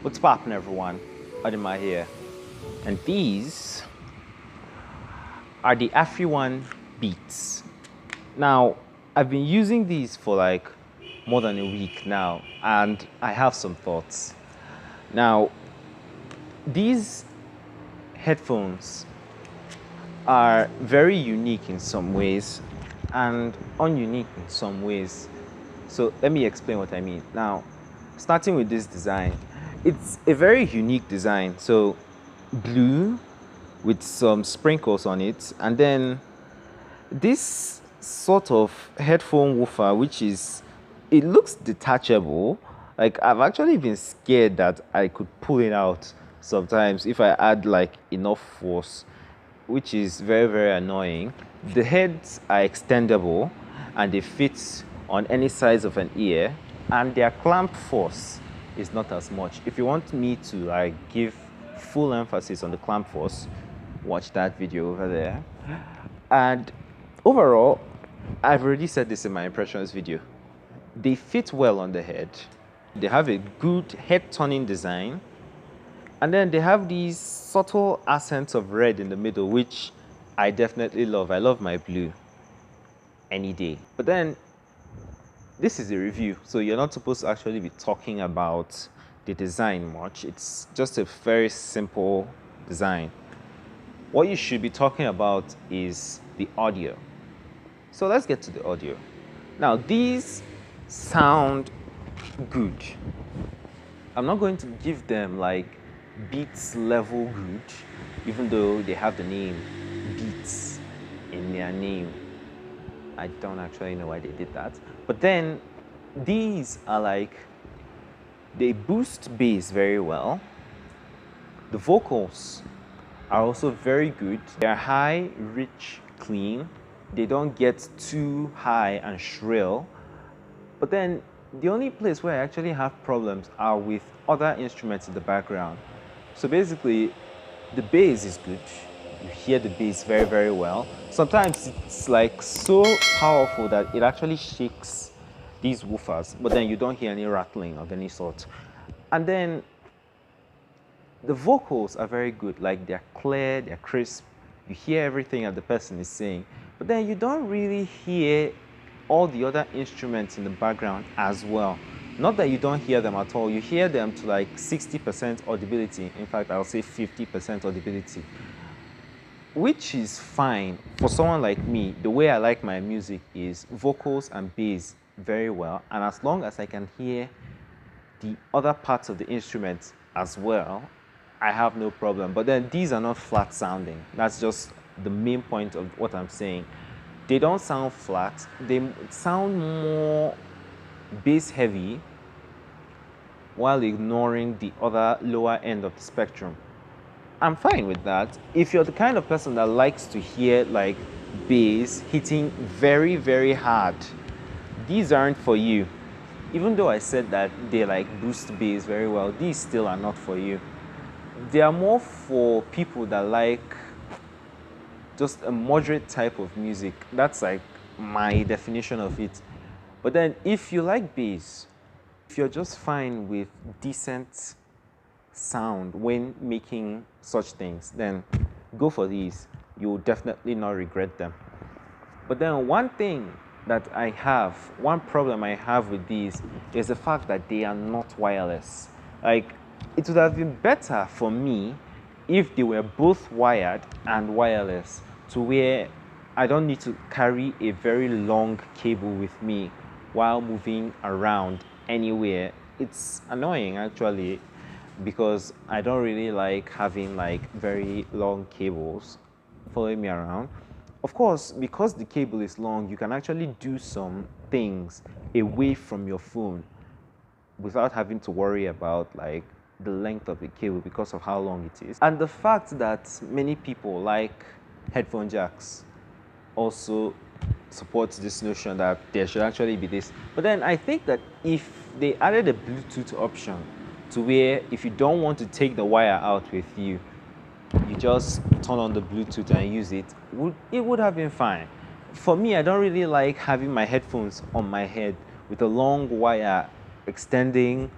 What's poppin', everyone? Adima here. And these are the Afrione beats. Now, I've been using these for like more than a week now, and I have some thoughts. Now, these headphones are very unique in some ways and ununique in some ways. So let me explain what I mean. Now, starting with this design, it's a very unique design. So blue with some sprinkles on it, and then this sort of headphone woofer, which is, it looks detachable. Like, I've actually been scared that I could pull it out sometimes if I add like enough force, which is very, very annoying. The heads are extendable and they fit on any size of an ear, and their clamp force is not as much. If you want me to like give full emphasis on the clamp force, watch that video over there. And overall, I've already said this in my impressions video, they fit well on the head. They have a good head turning design, and then they have these subtle accents of red in the middle, which I definitely love. I love my blue any day. But then this is a review, so you're not supposed to actually be talking about the design much. It's just a very simple design. What you should be talking about is the audio. So let's get to the audio. Now, these sound good. I'm not going to give them like Beats level good, even though they have the name Beats in their name. I don't actually know why they did that. But then these are like, they boost bass very well. The vocals are also very good. They're high, rich, clean. They don't get too high and shrill. But then the only place where I actually have problems are with other instruments in the background. So basically, the bass is good. You hear the bass very, very well. Sometimes it's like so powerful that it actually shakes these woofers, but then you don't hear any rattling of any sort. And then the vocals are very good. Like, they're clear, they're crisp. You hear everything that the person is saying, but then you don't really hear all the other instruments in the background as well. Not that you don't hear them at all. You hear them to like 60% audibility. In fact, I'll say 50% audibility, which is fine for someone like me. The way I like my music is vocals and bass very well, and as long as I can hear the other parts of the instruments as well, I have no problem. But then these are not flat sounding. That's just the main point of what I'm saying. They don't sound flat. They sound more bass heavy while ignoring the other lower end of the spectrum. I'm fine with that. If you're the kind of person that likes to hear like bass hitting very, very hard, these aren't for you. Even though I said that they like boost bass very well, these still are not for you. They are more for people that like just a moderate type of music. That's like my definition of it. But then if you like bass, if you're just fine with decent sound when making such things, then go for these. You'll definitely not regret them. But then one problem I have with these is the fact that they are not wireless. Like, it would have been better for me if they were both wired and wireless, to where I don't need to carry a very long cable with me while moving around anywhere. It's annoying actually, because I don't really like having like very long cables following me around. Of course, because the cable is long, you can actually do some things away from your phone without having to worry about like the length of the cable because of how long it is. And the fact that many people like headphone jacks also supports this notion that there should actually be this. But then I think that if they added a Bluetooth option to where if you don't want to take the wire out with you, you just turn on the Bluetooth and use it, it would have been fine. For me, I don't really like having my headphones on my head with a long wire extending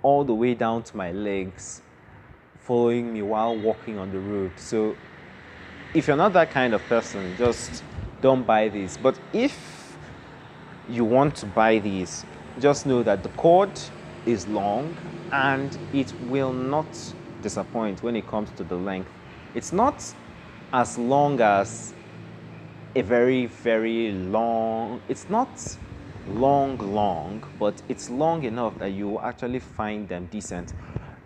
all the way down to my legs, following me while walking on the road. So if you're not that kind of person, just don't buy these. But if you want to buy these, just know that the cord is long and it will not disappoint when it comes to the length. It's not as long as a very, very long, it's not long, but it's long enough that you will actually find them decent.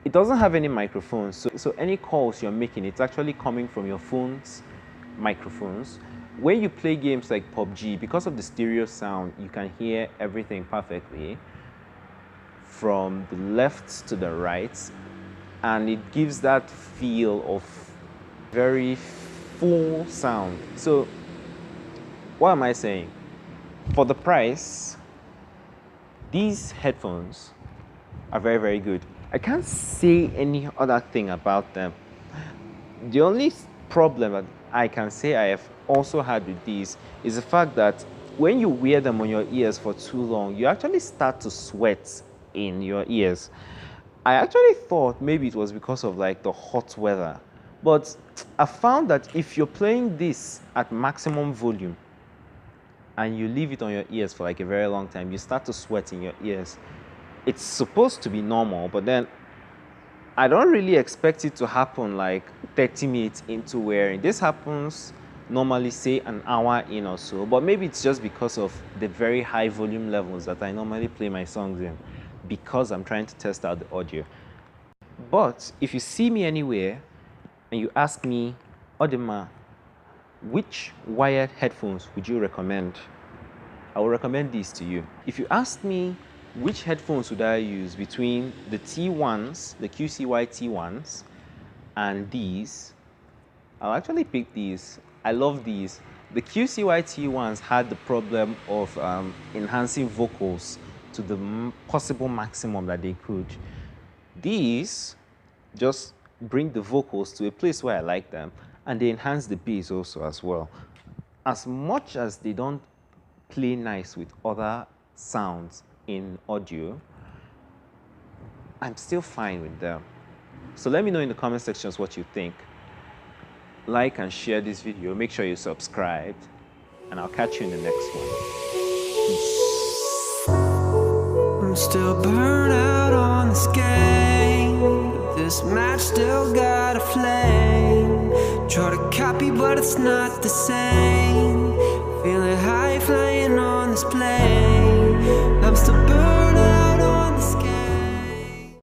It doesn't have any microphones, so any calls you're making, it's actually coming from your phone's microphones. When you play games like PUBG, because of the stereo sound, you can hear everything perfectly from the left to the right, and it gives that feel of very full sound. So what am I saying? For the price, these headphones are very, very good. I can't say any other thing about them. The only problem that I can say I have also had with these is the fact that when you wear them on your ears for too long, you actually start to sweat in your ears. I actually thought maybe it was because of like the hot weather, but I found that if you're playing this at maximum volume and you leave it on your ears for like a very long time, you start to sweat in your ears. It's supposed to be normal, but then I don't really expect it to happen like 30 minutes into wearing. This happens normally, say, an hour in or so, but maybe it's just because of the very high volume levels that I normally play my songs in, because I'm trying to test out the audio. But if you see me anywhere and you ask me, Odema, which wired headphones would you recommend? I will recommend these to you. If you ask me which headphones would I use between the T1s, the QCY T1s, and these, I'll actually pick these. I love these. The QCY T1s had the problem of enhancing vocals to the possible maximum that they could. These just bring the vocals to a place where I like them, and they enhance the bass also as well. As much as they don't play nice with other sounds in audio, I'm still fine with them. So let me know in the comment sections what you think. Like and share this video. Make sure you subscribe, and I'll catch you in the next one. Peace. I'm still burnt out on this game, but this match still got a flame. Try to copy, but it's not the same. Feeling high flying on this plane.